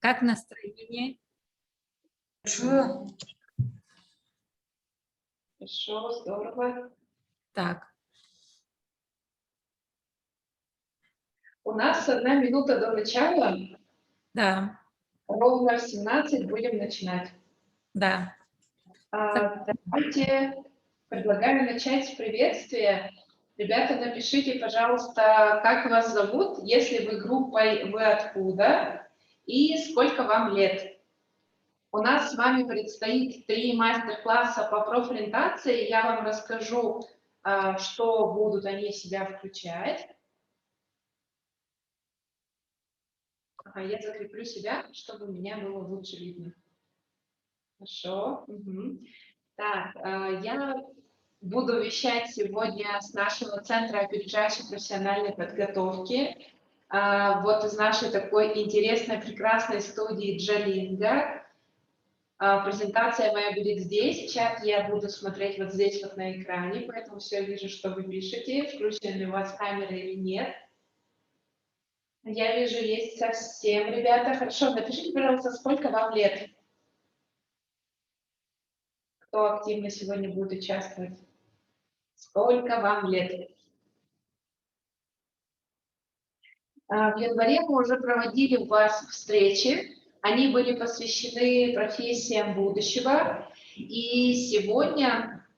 Как настроение? Хорошо, здорово. Так, У нас 1 минута до начала. да, Ровно в 17 будем начинать. да. Давайте предлагаю начать с приветствия. Ребята, напишите, пожалуйста, как вас зовут, если вы группой, вы откуда и сколько вам лет. У нас с вами предстоит 3 мастер-класса по профориентации. Я вам расскажу, что будут они в себя включать. Я закреплю себя, чтобы меня было лучше видно. Хорошо. Так, я буду вещать сегодня с нашего Центра опережающей профессиональной подготовки. Вот из нашей такой интересной, прекрасной студии Джалинга. Презентация моя будет здесь, чат я буду смотреть вот здесь вот на экране, поэтому все вижу, что вы пишете, включены ли у вас камеры или нет. Я вижу, есть совсем ребята. Хорошо, напишите, пожалуйста, сколько вам лет? Кто активно сегодня будет участвовать? Сколько вам лет? В январе мы уже проводили у вас встречи. Они были посвящены профессиям будущего. И сегодня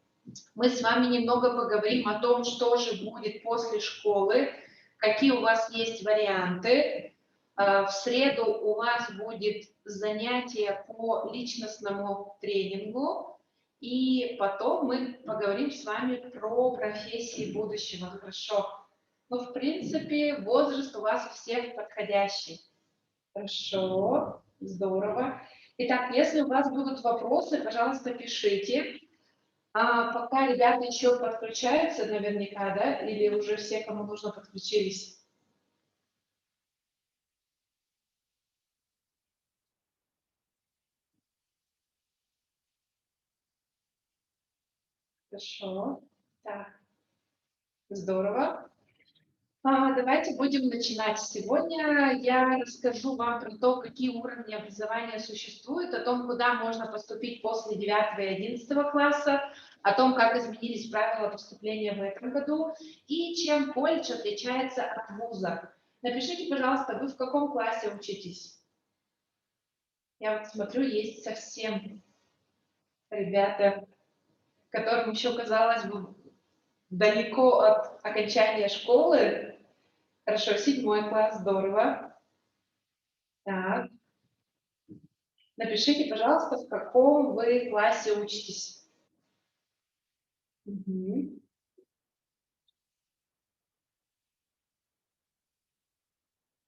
мы с вами немного поговорим о том, что же будет после школы, какие у вас есть варианты. В среду у вас будет занятие по личностному тренингу. И потом мы поговорим с вами про профессии будущего. Хорошо. Ну, в принципе, возраст у вас у всех подходящий. Хорошо, здорово. Итак, если у вас будут вопросы, пожалуйста, пишите. Пока ребята еще подключаются, наверняка, да? Или уже все, кому нужно, подключились? Хорошо. Так, здорово. Давайте будем начинать. Сегодня я расскажу вам про то, какие уровни образования существуют, о том, куда можно поступить после 9 и 11 класса, о том, как изменились правила поступления в этом году и чем колледж отличается от вуза. Напишите, пожалуйста, вы в каком классе учитесь? Я вот смотрю, есть совсем ребята, которым еще, казалось бы, далеко от окончания школы. Хорошо, 7 класс, здорово. Так. Напишите, пожалуйста, в каком вы классе учитесь. 8,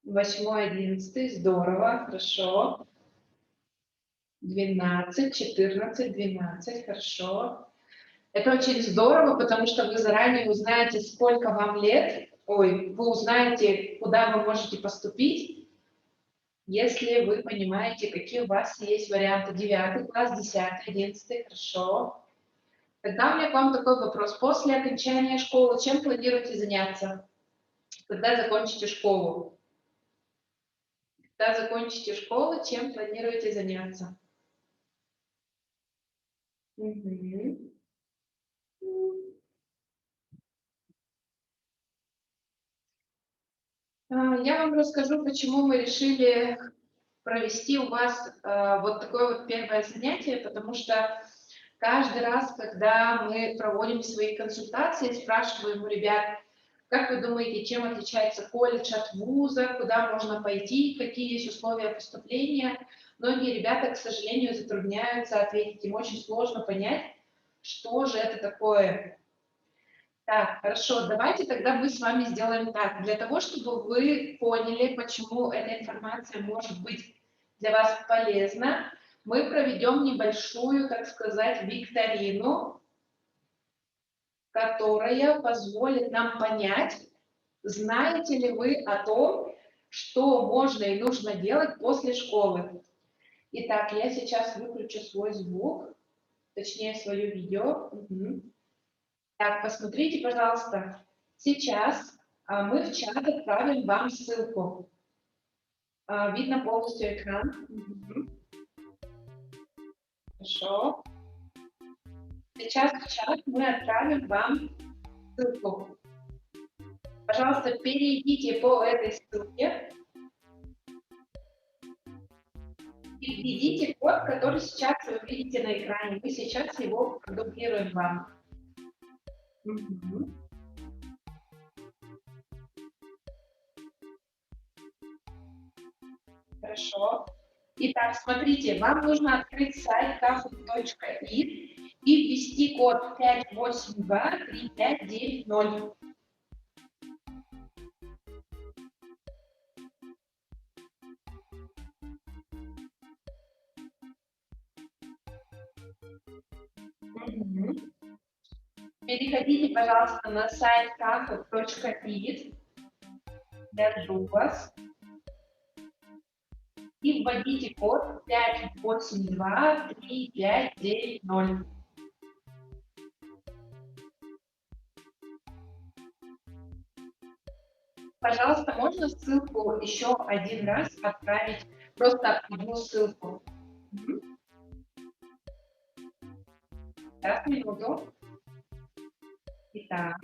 11, здорово, хорошо. 12, 14, 12, хорошо. Это очень здорово, потому что вы заранее узнаете, сколько вам лет. Вы узнаете, куда вы можете поступить, если вы понимаете, какие у вас есть варианты. 9 класс, 10, 11, хорошо. Тогда у меня к вам такой вопрос. После окончания школы чем планируете заняться? Когда закончите школу? Когда закончите школу, чем планируете заняться? Я вам расскажу, почему мы решили провести у вас вот такое вот первое занятие, потому что каждый раз, когда мы проводим свои консультации, спрашиваем у ребят, как вы думаете, чем отличается колледж от вуза, куда можно пойти, какие есть условия поступления, многие ребята, к сожалению, затрудняются ответить, им очень сложно понять, что же это такое. Так, хорошо, давайте тогда мы с вами сделаем так. Для того, чтобы вы поняли, почему эта информация может быть для вас полезна, мы проведем небольшую, так сказать, викторину, которая позволит нам понять, знаете ли вы о том, что можно и нужно делать после школы. Итак, я сейчас выключу свой звук, точнее, свое видео. Так, посмотрите, пожалуйста. Сейчас мы в чат отправим вам ссылку. Видно полностью экран? Мгм. Хорошо. Сейчас в чат мы отправим вам ссылку. Пожалуйста, перейдите по этой ссылке и введите код, который сейчас вы видите на экране. Мы сейчас его продублируем вам. Мгм. Хорошо. Итак, смотрите, вам нужно открыть сайт kahoot.it и ввести код 5823590. Мгм. Переходите, пожалуйста, на сайт kahoot.it. Я жду вас. И вводите код 5823590. Пожалуйста, можно ссылку еще один раз отправить? Просто одну ссылку. Мгм. Сейчас, минуту. Итак.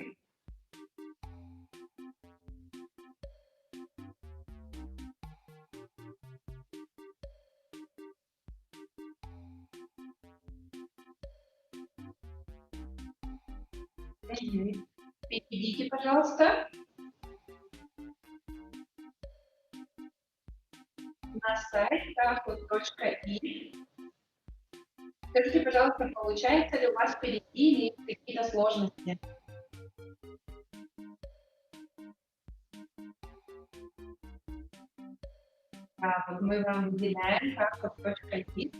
Мгм. Перейдите, пожалуйста, на сайт kahoot.it. Скажите, пожалуйста, получается ли у вас перейти или есть какие-то сложности? Вот мы вам выделяем kahoot.it.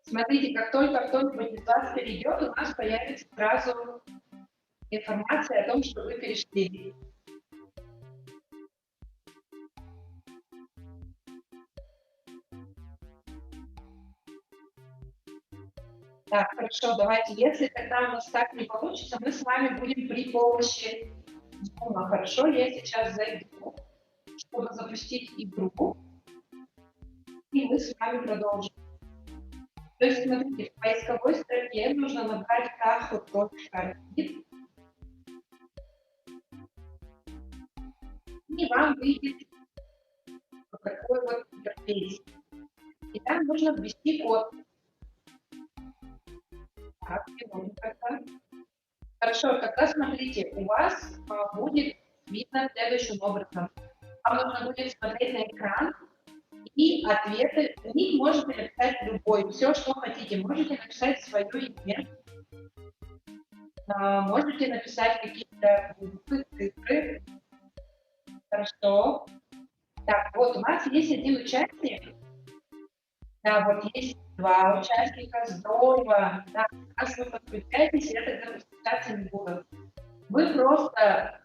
Смотрите, как только кто-нибудь из вас перейдет, у нас появится сразу информация о том, что вы перешли. Так, хорошо, давайте, если тогда у нас так не получится, мы с вами будем при помощи Zoom. Хорошо, я сейчас зайду, чтобы запустить игру, и мы с вами продолжим. То есть, смотрите, в поисковой строке нужно набрать kahoot.it, и вам выйдет вот такой вот интерфейс. И там нужно ввести код. Так, минуту тогда. Хорошо, тогда смотрите, у вас будет видно следующим образом. Вам нужно будет смотреть на экран, и ответы, в них можете написать любой, все, что хотите. Можете написать свое имя, можете написать какие-то буквы, цифры. Хорошо. Так, вот у нас есть один участник. Да, вот есть два участника. Здорово. Да, раз вы подключаетесь, я тогда подключаться не буду. Вы просто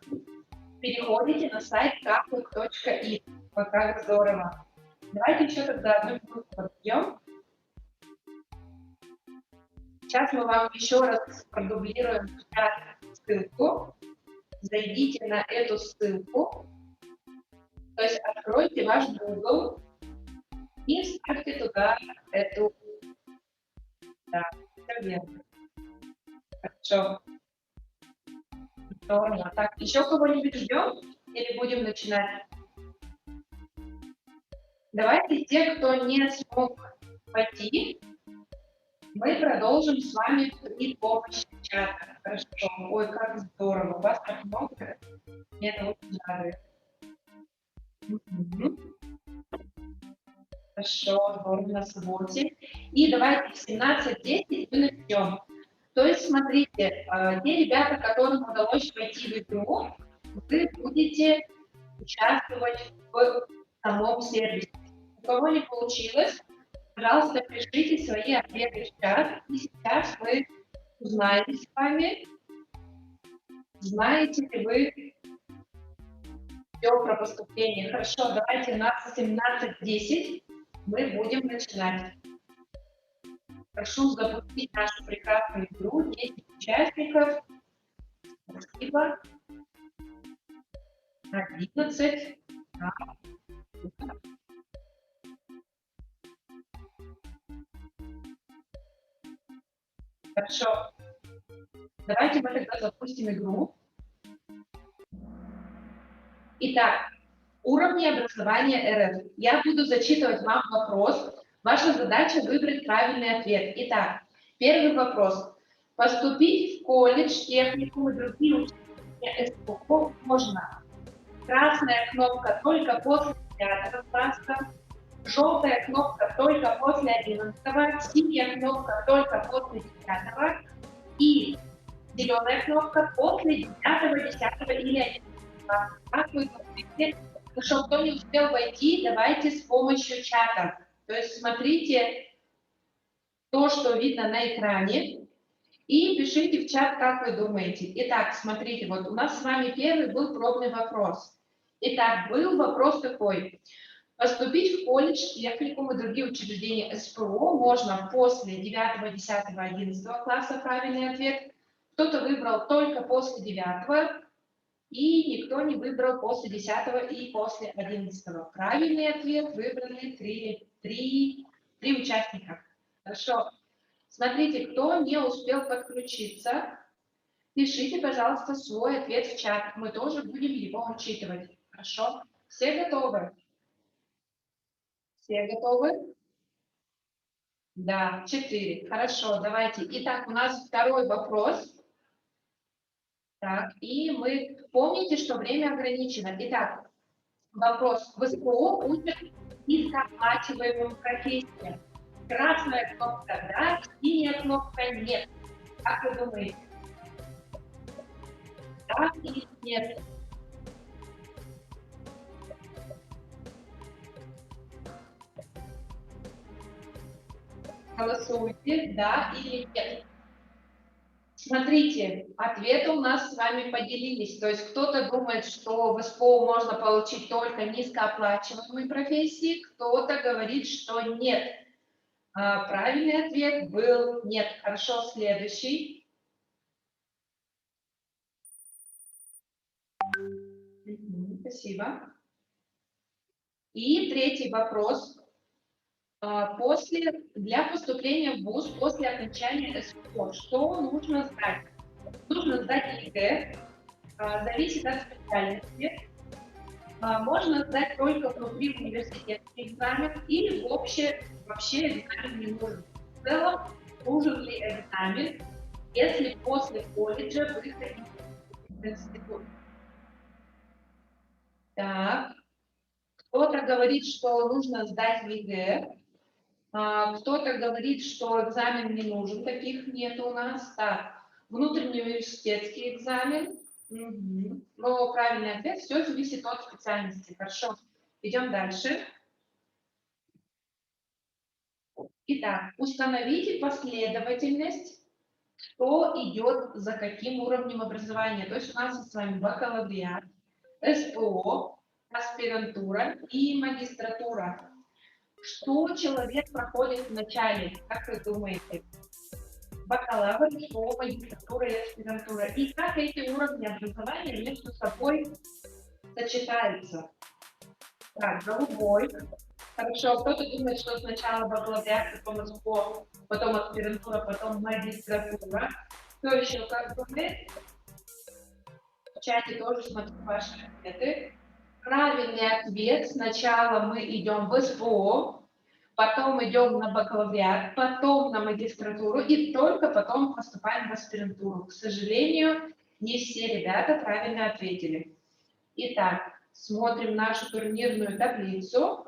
переходите на сайт kahoot.it. Вот как здорово. Давайте еще тогда одну минуту подбьем. Сейчас мы вам еще раз продублируем в чат ссылку. Зайдите на эту ссылку. То есть откройте ваш Google и вставьте туда эту. Да, все верно. Хорошо. Здорово. Так, еще кого-нибудь ждем или будем начинать? Давайте те, кто не смог пойти, мы продолжим с вами при помощи чата. Хорошо. Ой, как здорово. У вас так много. Мне это очень нравится. Мгм. Хорошо, здорово, на субботе. И давайте в 17:10 мы начнем. То есть, смотрите, те ребята, которым удалось войти в игру, вы будете участвовать в самом сервисе. У кого не получилось, пожалуйста, пишите свои ответы в чат. И сейчас мы узнаем с вами, знаете ли вы все про поступление. Хорошо, давайте на 17:10 мы будем начинать. Прошу запустить нашу прекрасную игру. 10 участников. Спасибо. 11. Хорошо. Давайте мы тогда запустим игру. Итак, уровни образования РФ. Я буду зачитывать вам вопрос. Ваша задача выбрать правильный ответ. Итак, первый вопрос. Поступить в колледж, техникум и другие учреждения СПО можно. Красная кнопка только после 9 класса, желтая кнопка только после 11, синяя кнопка только после 10 и зеленая кнопка после 9, 10 или 11 класса. Как вы думаете? Хорошо, кто не успел войти, давайте с помощью чата. То есть смотрите то, что видно на экране, и пишите в чат, как вы думаете. Итак, смотрите, вот у нас с вами первый был пробный вопрос. Итак, был вопрос такой. Поступить в колледж, техникум и другие учреждения СПО можно после 9, 10, 11 класса, правильный ответ. Кто-то выбрал только после 9, и никто не выбрал после 10 и после 11. Правильный ответ выбрали три участника. Хорошо. Смотрите, кто не успел подключиться, пишите, пожалуйста, свой ответ в чат. Мы тоже будем его учитывать. Хорошо? Все готовы? Все готовы? Да, 4. Хорошо, давайте. Итак, у нас второй вопрос. Так, и мы помните, что время ограничено. Итак, вопрос. В СПО учат низкооплачиваемым профессиям. Красная кнопка «да», синяя кнопка «нет». Как вы думаете? Да или нет? Голосуйте, да или нет. Смотрите, ответы у нас с вами поделились. То есть кто-то думает, что в СПО можно получить только низкооплачиваемые профессии, кто-то говорит, что нет. Правильный ответ был нет. Хорошо, следующий. Спасибо. И третий вопрос. Для поступления в ВУЗ после окончания СПО, что нужно сдать? Нужно сдать ЕГЭ, зависит от специальности. Можно сдать только внутри университетский экзамен или вообще экзамен не нужен. В целом, нужен ли экзамен, если после колледжа вы хотите в институт? Так, кто-то говорит, что нужно сдать ЕГЭ. Кто-то говорит, что экзамен не нужен, таких нет у нас. Так, внутренний университетский экзамен. Угу. Но правильный ответ, все зависит от специальности. Хорошо, идем дальше. Итак, установите последовательность, что идет за каким уровнем образования. То есть у нас с вами бакалавриат, СПО, аспирантура и магистратура. Что человек проходит в начале, как вы думаете? Бакалавр, СПО, магистратура и аспирантура. И как эти уровни образования между собой сочетаются? Так, голубой. Хорошо, кто-то думает, что сначала бакалавриат, потом СПО, потом аспирантура, потом магистратура. Кто еще как думает? В чате тоже смотрю ваши ответы. Правильный ответ. Сначала мы идем в СПО, потом идем на бакалавриат, потом на магистратуру и только потом поступаем в аспирантуру. К сожалению, не все ребята правильно ответили. Итак, смотрим нашу турнирную таблицу.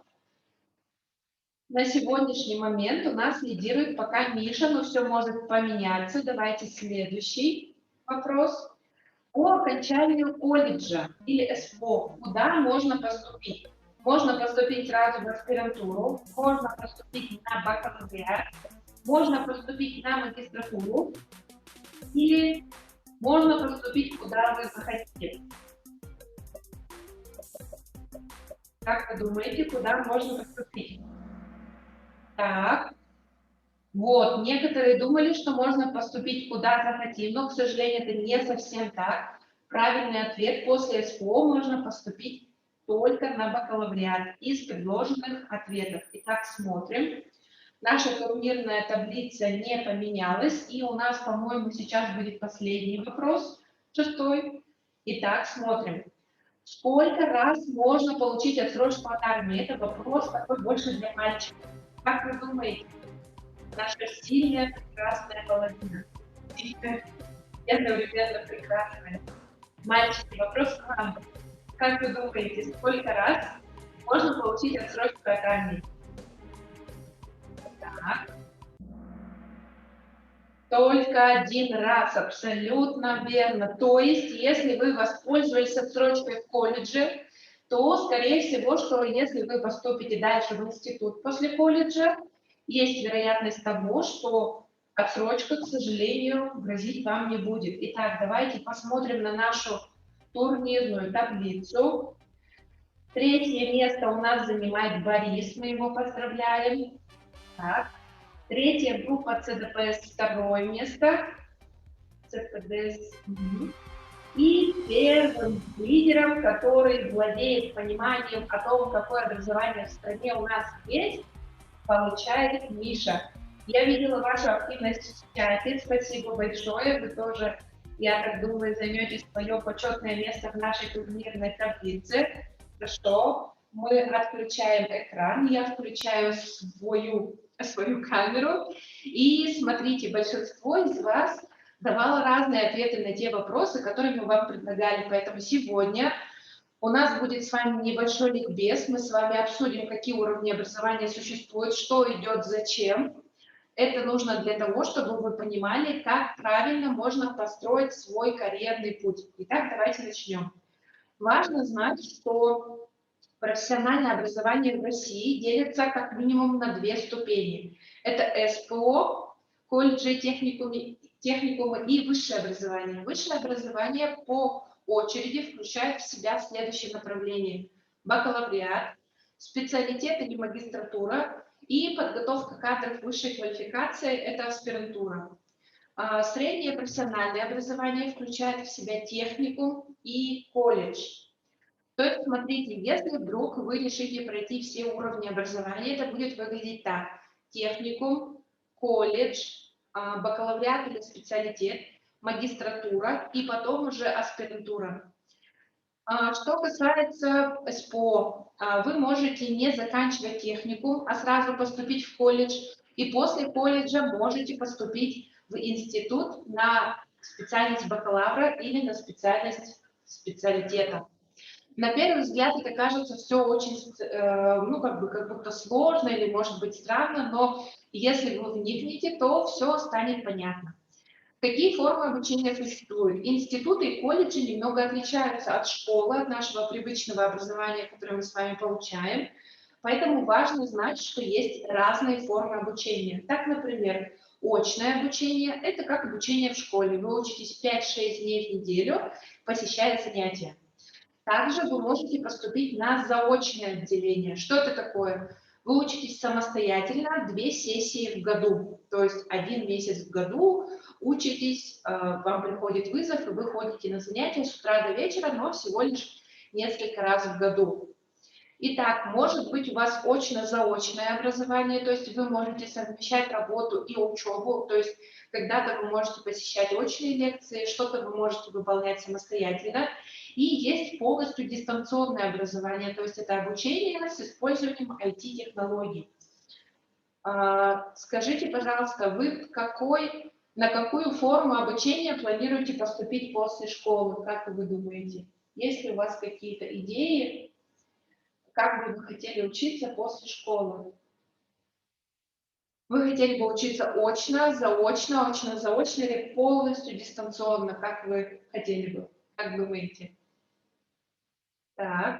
На сегодняшний момент у нас лидирует пока Миша, но все может поменяться. Давайте следующий вопрос. По окончанию колледжа или СПО, куда можно поступить? Можно поступить сразу в аспирантуру, можно поступить на бакалавриат, можно поступить на магистратуру или можно поступить куда вы захотите. Как вы думаете, куда можно поступить? Так, вот, некоторые думали, что можно поступить куда захотим, но, к сожалению, это не совсем так. Правильный ответ: после СПО можно поступить только на бакалавриат из предложенных ответов. Итак, смотрим. Наша турнирная таблица не поменялась, и у нас, по-моему, сейчас будет последний вопрос, 6-й. Итак, смотрим. Сколько раз можно получить отсрочку от армии? Это вопрос такой больше для мальчиков. Как вы думаете, наша сильная, прекрасная половина? Сильная, одновременно прекрасная. Мальчики, вопрос к вам. Как вы думаете, сколько раз можно получить отсрочку от армии? Так. Только один раз, абсолютно верно. То есть, если вы воспользовались отсрочкой в колледже, то, скорее всего, что если вы поступите дальше в институт после колледжа, есть вероятность того, что отсрочка, к сожалению, грозить вам не будет. Итак, давайте посмотрим на нашу турнирную таблицу. 3-е место у нас занимает Борис, мы его поздравляем. Так. 3-я группа ЦДПС, 2-е место. ЦПДС. И первым лидером, который владеет пониманием о том, какое образование в стране у нас есть, получает Миша. Я видела вашу активность в чате, спасибо большое. Вы тоже, я так думаю, займете свое почетное место в нашей турнирной таблице. Хорошо, мы отключаем экран, я включаю свою камеру. И смотрите, большинство из вас давало разные ответы на те вопросы, которые мы вам предлагали. Поэтому сегодня у нас будет с вами небольшой ликбез. Мы с вами обсудим, какие уровни образования существуют, что идет, зачем. Это нужно для того, чтобы вы понимали, как правильно можно построить свой карьерный путь. Итак, давайте начнем. Важно знать, что профессиональное образование в России делится как минимум на 2 ступени. Это СПО, колледжи, техникумы и высшее образование. Высшее образование по очереди включает в себя следующие направления: бакалавриат, специалитет или магистратура и подготовка кадров высшей квалификации – это аспирантура. Среднее профессиональное образование включает в себя техникум и колледж. То есть, смотрите, если вдруг вы решите пройти все уровни образования, это будет выглядеть так: техникум, колледж, бакалавриат или специалитет, магистратура и потом уже аспирантура. Что касается СПО, вы можете не заканчивать техникум, а сразу поступить в колледж, и после колледжа можете поступить в институт на специальность бакалавра или на специальность специалитета. На первый взгляд это кажется все очень, как будто сложно или, может быть, странно, но если вы вникнете, то все станет понятно. Какие формы обучения существуют? Институты и колледжи немного отличаются от школы, от нашего привычного образования, которое мы с вами получаем. Поэтому важно знать, что есть разные формы обучения. Так, например, очное обучение – это как обучение в школе. Вы учитесь 5-6 дней в неделю, посещая занятия. Также вы можете поступить на заочное отделение. Что это такое? Вы учитесь самостоятельно 2 сессии в году, то есть 1 месяц в году учитесь, вам приходит вызов, и вы ходите на занятия с утра до вечера, но всего лишь несколько раз в году. Итак, может быть у вас очно-заочное образование, то есть вы можете совмещать работу и учебу, то есть когда-то вы можете посещать очные лекции, что-то вы можете выполнять самостоятельно. И есть полностью дистанционное образование, то есть это обучение с использованием IT-технологий. Скажите, пожалуйста, вы на какую форму обучения планируете поступить после школы? Как вы думаете? Есть ли у вас какие-то идеи, как бы вы хотели учиться после школы? Вы хотели бы учиться очно, заочно, очно-заочно или полностью дистанционно? Как вы хотели бы? Как думаете? Так.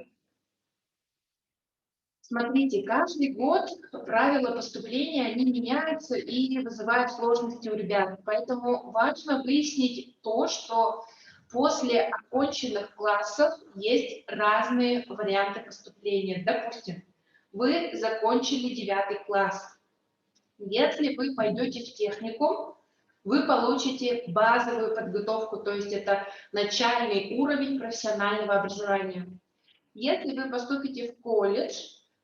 Смотрите, каждый год правила поступления, они меняются и вызывают сложности у ребят. Поэтому важно выяснить то, что после оконченных классов есть разные варианты поступления. Допустим, вы закончили 9 класс. Если вы пойдете в техникум, вы получите базовую подготовку, то есть это начальный уровень профессионального образования. Если вы поступите в колледж,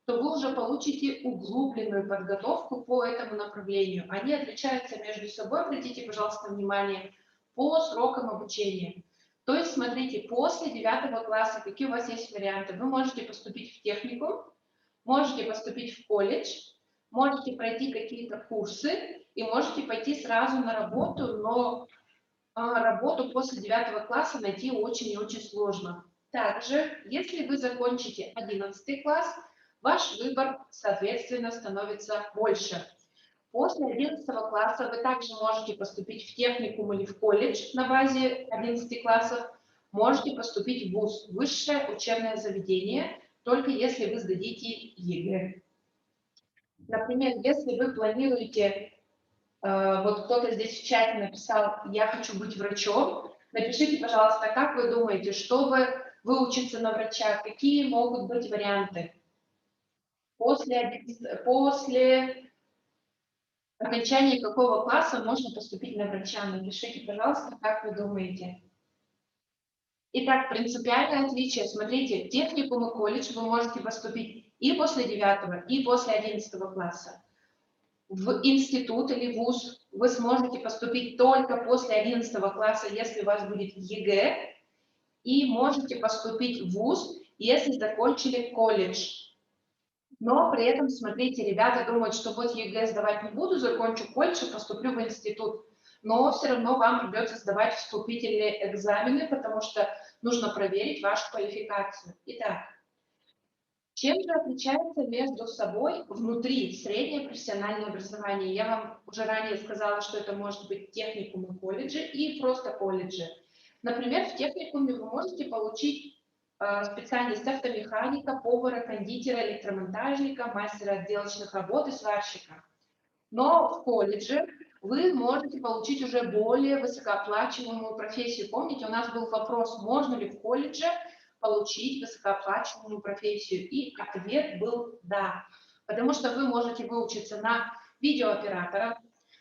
то вы уже получите углубленную подготовку по этому направлению. Они отличаются между собой, обратите, пожалуйста, внимание, по срокам обучения. То есть, смотрите, после 9 класса какие у вас есть варианты? Вы можете поступить в техникум, можете поступить в колледж, можете пройти какие-то курсы и можете пойти сразу на работу, но работу после 9 класса найти очень и очень сложно. Также, если вы закончите 11 класс, ваш выбор, соответственно, становится больше. После 11 класса вы также можете поступить в техникум или в колледж на базе 11 классов, можете поступить в ВУЗ, высшее учебное заведение, только если вы сдадите ЕГЭ. Например, если вы планируете, вот кто-то здесь в чате написал, я хочу быть врачом, напишите, пожалуйста, как вы думаете, чтобы выучиться на врача, какие могут быть варианты? После окончания какого класса можно поступить на врача? Напишите, пожалуйста, как вы думаете. Итак, принципиальное отличие. Смотрите, в техникум и колледж вы можете поступить и после 9 и после 11 класса. В институт или вуз вы сможете поступить только после 11 класса, если у вас будет ЕГЭ, и можете поступить в вуз, если закончили колледж. Но при этом, смотрите, ребята думают, что вот ЕГЭ сдавать не буду, закончу колледж и поступлю в институт. Но все равно вам придется сдавать вступительные экзамены, потому что нужно проверить вашу квалификацию. Итак, чем же отличается между собой внутри среднее профессиональное образование? Я вам уже ранее сказала, что это может быть техникум и колледжи, и просто колледжи. Например, в техникуме вы можете получить специальность автомеханика, повара, кондитера, электромонтажника, мастера отделочных работ и сварщика. Но в колледже вы можете получить уже более высокооплачиваемую профессию. Помните, у нас был вопрос, можно ли в колледже получить высокооплачиваемую профессию? И ответ был да. Потому что вы можете выучиться на видеооператора,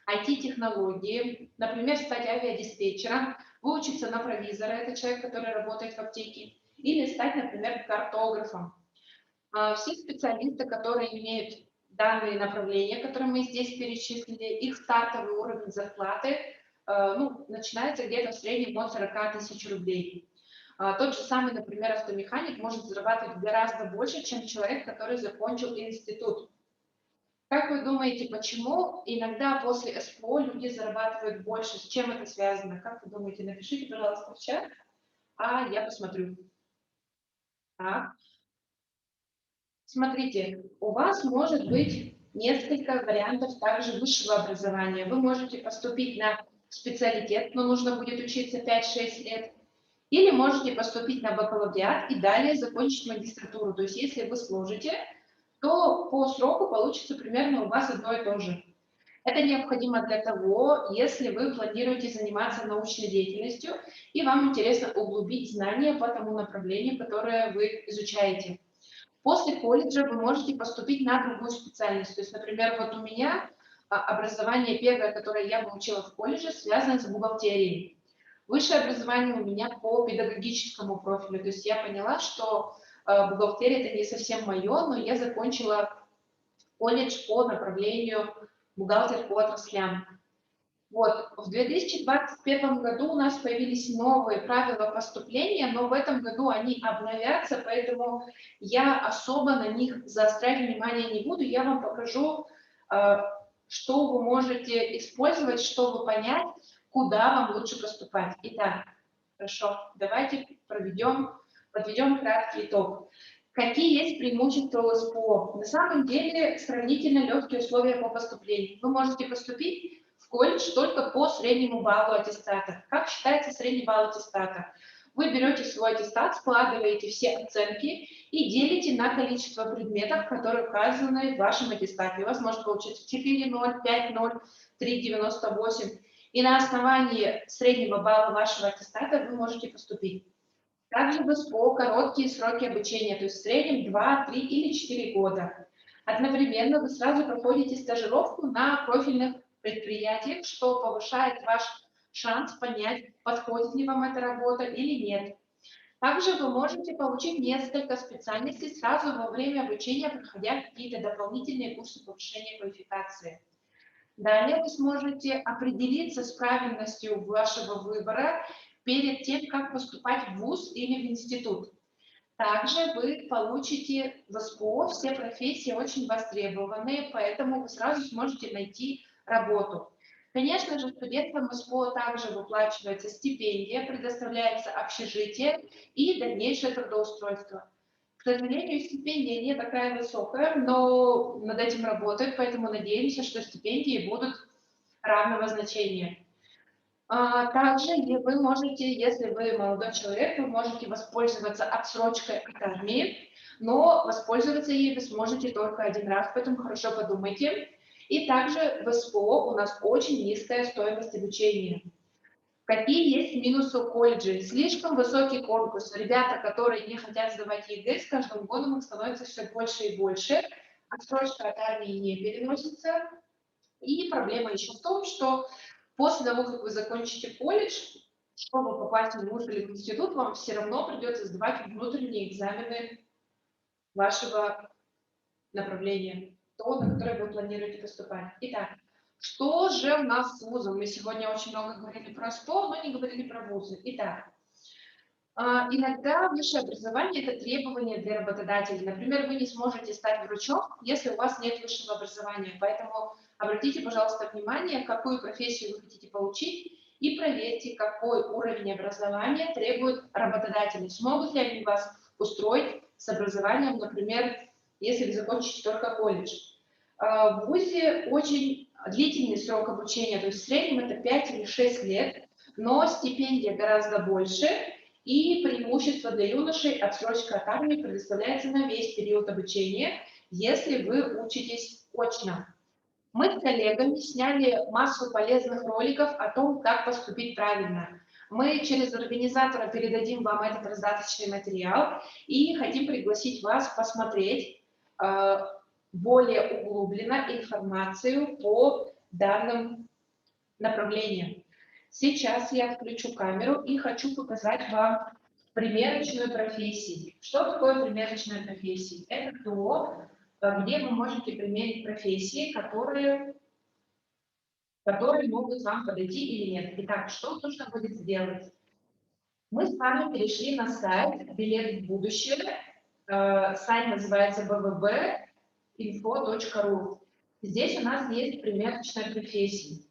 IT-технологии, например, стать авиадиспетчером, выучиться на провизора, это человек, который работает в аптеке, или стать, например, картографом. Все специалисты, которые имеют данные направления, которые мы здесь перечислили, их стартовый уровень зарплаты начинается где-то в среднем от 40 тысяч рублей. Тот же самый, например, автомеханик может зарабатывать гораздо больше, чем человек, который закончил институт. Как вы думаете, почему иногда после СПО люди зарабатывают больше? С чем это связано? Как вы думаете? Напишите, пожалуйста, в чат, а я посмотрю. Так. Смотрите, у вас может быть несколько вариантов также высшего образования. Вы можете поступить на специалитет, но нужно будет учиться 5-6 лет. Или можете поступить на бакалавриат и далее закончить магистратуру. То есть если вы сложите, то по сроку получится примерно у вас одно и то же. Это необходимо для того, если вы планируете заниматься научной деятельностью и вам интересно углубить знания по тому направлению, которое вы изучаете. После колледжа вы можете поступить на другую специальность. То есть, например, вот у меня образование первое, которое я получила в колледже, связано с бухгалтерией. Высшее образование у меня по педагогическому профилю. То есть я поняла, что бухгалтерия это не совсем мое, но я закончила колледж по направлению бухгалтер по отраслям. Вот. В 2021 году у нас появились новые правила поступления, но в этом году они обновятся, поэтому я особо на них заострять внимание не буду. Я вам покажу, что вы можете использовать, чтобы понять, куда вам лучше поступать. Итак, хорошо, давайте подведем краткий итог. Какие есть преимущества у СПО? На самом деле сравнительно легкие условия по поступлению. Вы можете поступить в колледж только по среднему баллу аттестата. Как считается средний балл аттестата? Вы берете свой аттестат, складываете все оценки и делите на количество предметов, которые указаны в вашем аттестате. У вас может получиться 4,0, 5,0, 3,98. И на основании среднего балла вашего аттестата вы можете поступить. Также в СПО короткие сроки обучения, то есть в среднем 2, 3 или 4 года. Одновременно вы сразу проходите стажировку на профильных предприятиях, что повышает ваш шанс понять, подходит ли вам эта работа или нет. Также вы можете получить несколько специальностей сразу во время обучения, проходя какие-то дополнительные курсы повышения квалификации. Далее вы сможете определиться с правильностью вашего выбора перед тем, как поступать в ВУЗ или в институт. Также вы получите в СПО, все профессии очень востребованные, поэтому вы сразу сможете найти работу. Конечно же, студентам СПО также выплачивается стипендия, предоставляется общежитие и дальнейшее трудоустройство. К сожалению, стипендия не такая высокая, но над этим работают, поэтому надеемся, что стипендии будут равного значения. Также вы можете, если вы молодой человек, вы можете воспользоваться отсрочкой от армии, но воспользоваться ей вы сможете только один раз, поэтому хорошо подумайте. И также в СПО у нас очень низкая стоимость обучения. Какие есть минусы у колледжей? Слишком высокий конкурс. Ребята, которые не хотят сдавать ЕГЭ, с каждым годом их становится все больше и больше. Отсрочка от армии не переносится. И проблема еще в том, что после того, как вы закончите колледж, чтобы попасть в вуз или в институт, вам все равно придется сдавать внутренние экзамены вашего направления, то, на которое вы планируете поступать. Итак, что же у нас с вузом? Мы сегодня очень много говорили про СПО, но не говорили про вузы. Итак, иногда высшее образование – это требование для работодателей. Например, вы не сможете стать врачом, если у вас нет высшего образования. Поэтому обратите, пожалуйста, внимание, какую профессию вы хотите получить, и проверьте, какой уровень образования требуют работодатели. Смогут ли они вас устроить с образованием, например, если вы закончите только колледж. В ВУЗе очень длительный срок обучения, то есть в среднем это 5 или 6 лет, но стипендия гораздо больше, и преимущество для юношей отсрочка от армии предоставляется на весь период обучения, если вы учитесь очно. Мы с коллегами сняли массу полезных роликов о том, как поступить правильно. Мы через организатора передадим вам этот раздаточный материал и хотим пригласить вас посмотреть более углубленно информацию по данным направлениям. Сейчас я включу камеру и хочу показать вам примерочную профессии. Что такое примерочная профессия? Это то, где вы можете примерить профессии, которые могут вам подойти или нет. Итак, что нужно будет сделать? Мы с вами перешли на сайт «Билет в будущее». Сайт называется www.info.ru. Здесь у нас есть примерочная профессия.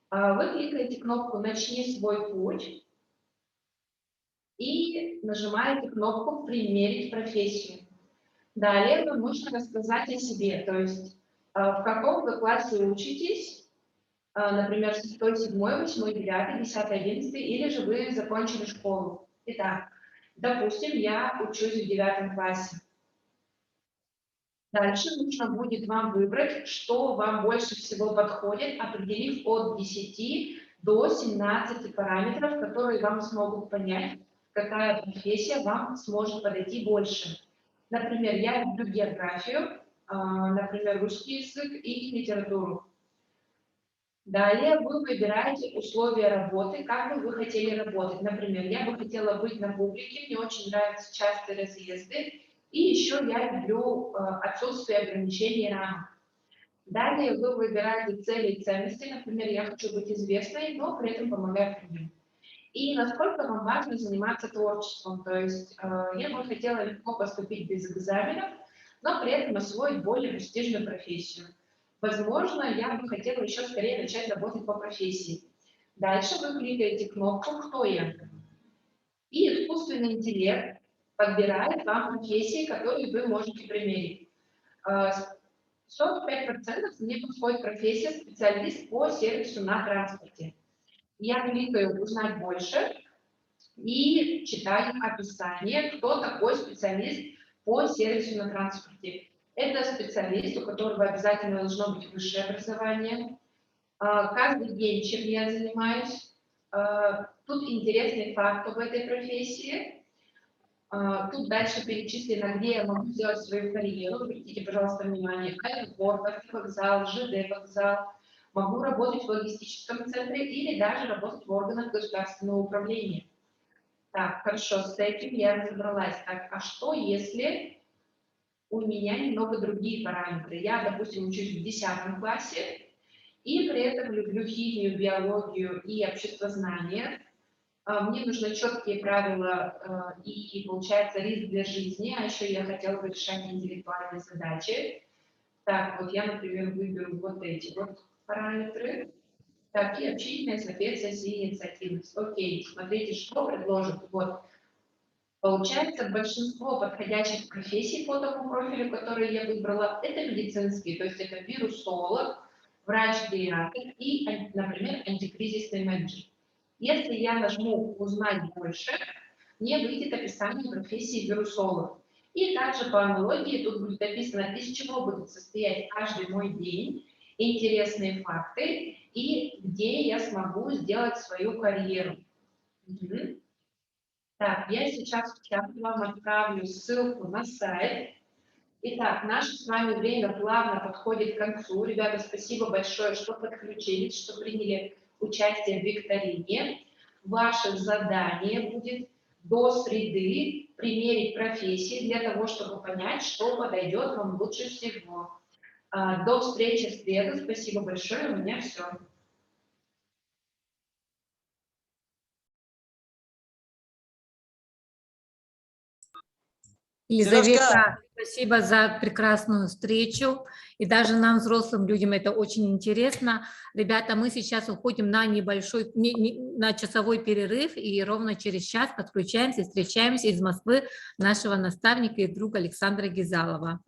Вы кликаете кнопку «Начни свой путь» и нажимаете кнопку «Примерить профессию». Далее вам нужно рассказать о себе, то есть в каком вы классе учитесь, например, 6, 7, 8, 9, 10, 11, или же вы закончили школу. Итак, допустим, я учусь в 9 классе. Дальше нужно будет вам выбрать, что вам больше всего подходит, определив от 10 до 17 параметров, которые вам смогут понять, какая профессия вам сможет подойти больше. Например, я люблю географию, например, русский язык и литературу. Далее вы выбираете условия работы, как бы вы хотели работать. Например, я бы хотела быть на публике, мне очень нравятся частые разъезды, и еще я люблю отсутствие ограничений рамок. Далее вы выбираете цели и ценности, например, я хочу быть известной, но при этом помогать людям. И насколько вам важно заниматься творчеством, то есть я бы хотела легко поступить без экзаменов, но при этом освоить более престижную профессию. Возможно, я бы хотела еще скорее начать работать по профессии. Дальше вы кликаете кнопку «Кто я?». И искусственный интеллект подбирает вам профессии, которые вы можете примерить. 45% мне подходит профессия специалист по сервису на транспорте. Я кликаю «Узнать больше» и читаю описание, кто такой специалист по сервису на транспорте. Это специалист, у которого обязательно должно быть высшее образование. Каждый день, чем я занимаюсь. Тут интересный факт об этой профессии. Тут дальше перечислено, где я могу сделать свою карьеру. Обратите, пожалуйста, внимание. Аэропорт, автовокзал, ЖД-вокзал. Могу работать в логистическом центре или даже работать в органах государственного управления. Так, хорошо, с этим я разобралась. Так, а что, если у меня немного другие параметры? Я, допустим, учусь в 10 классе, и при этом люблю химию, биологию и обществознание. Мне нужны четкие правила и, получается, риск для жизни, а еще я хотела бы решать интеллектуальные задачи. Так, вот я, например, выберу вот эти вот параметры. Так, и общительная, соответствие, инициативность. Окей, смотрите, что предложит. Вот, получается, большинство подходящих профессий по тому профилю, который я выбрала, это медицинские, то есть это вирусолог, врач-гериатр и, например, антикризисный менеджер. Если я нажму «Узнать больше», мне выйдет описание профессии вирусолог. И также по аналогии тут будет описано, из чего будет состоять каждый мой день, интересные факты и где я смогу сделать свою карьеру. Так, я сейчас в чат вам отправлю ссылку на сайт. Итак, наше с вами время плавно подходит к концу. Ребята, спасибо большое, что подключились, что приняли участие в викторине. Ваше задание будет до среды примерить профессии для того, чтобы понять, что подойдет вам лучше всего. До встречи в среду. Спасибо большое. У меня все. Елизавета, спасибо за прекрасную встречу. И даже нам, взрослым людям, это очень интересно. Ребята, мы сейчас уходим на небольшой, на часовой перерыв, и ровно через час подключаемся, встречаемся из Москвы нашего наставника и друга Александра Гизалова.